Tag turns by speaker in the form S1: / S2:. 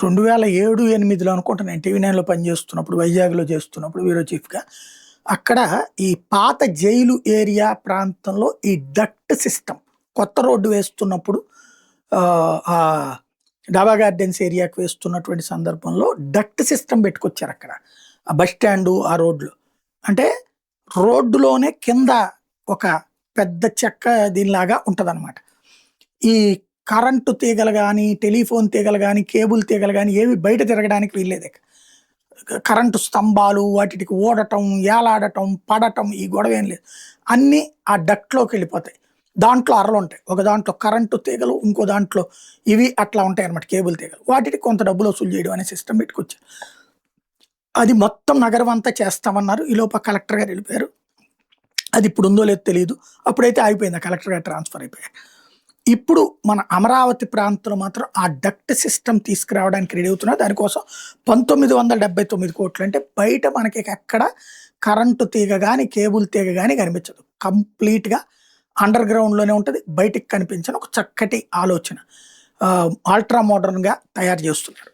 S1: 2007, 8లో అనుకుంటా నేను టీవీ9లో పనిచేస్తున్నప్పుడు, వైజాగ్‌లో చేస్తున్నప్పుడు బ్యూరో చీఫ్‌గా. అక్కడ ఈ పాత జైలు ఏరియా ప్రాంతంలో ఈ డక్ట్ సిస్టమ్ కొత్త రోడ్డు వేస్తున్నప్పుడు ఆహ్, డాబా గార్డెన్స్ ఏరియాకి వేస్తున్నటువంటి సందర్భంలో డక్ట్ సిస్టమ్ పెట్టుకొచ్చారక్కడ. ఆ బస్ స్టాండు, ఆ రోడ్‌లో. అంటే రోడ్డులోనే కింద ఒక పెద్ద చెక్క దీనిలాగా ఉంటదనమాట. ఈ కరెంటు తీగలు గానీ, టెలిఫోన్ తీగలు గానీ, కేబుల్ తీగలు గానీ ఏవి బయట తిరగడానికి వీల్లేదిక. కరెంటు స్తంభాలు వాటికి ఊడటం, ఏలాడటం, పడటం ఈ గొడవేం లేదు. అన్నీ ఆ డక్ట్‌లోకెళ్ళిపోతాయి. దాంట్లో అరలుంటాయి. ఒక దాంట్లో కరెంటు తీగలు, ఇంకో దాంట్లో ఇవి అట్లా ఉంటాయన్నమాట కేబుల్ తీగలు. వాటికి కొంత డబ్బులు వసూలు చేయడం అనే సిస్టమ్ పెట్టుకొచ్చారు. అది మొత్తం నగరం అంతా చేస్తామన్నారు. ఈలోపు కలెక్టర్ గారు ఎళ్ళిపోయారు. అది ఇప్పుడు ఉందో లేదో తెలీదు. అప్పుడైతే ఆగిపోయింది. ఆ కలెక్టర్ గారు ట్రాన్స్‌ఫర్ అయిపోయారు. ఇప్పుడు మన అమరావతి ప్రాంతంలో మాత్రం ఆ డక్ట్ సిస్టమ్ తీసుకురావడానికి రెడీ అవుతున్నారు. దానికోసం 1979,00,00,000 అంటే బయట మనకి ఎక్కడ కరెంటు తీగ గాని, కేబుల్ తీగ గాని కనిపించదు. కంప్లీట్‌గా అండర్ గ్రౌండ్‌లోనే ఉంటది. బయటికి కనిపించని ఒక చక్కటి ఆలోచన. అల్ట్రా మోడర్న్‌గా తయారు చేస్తున్నారు.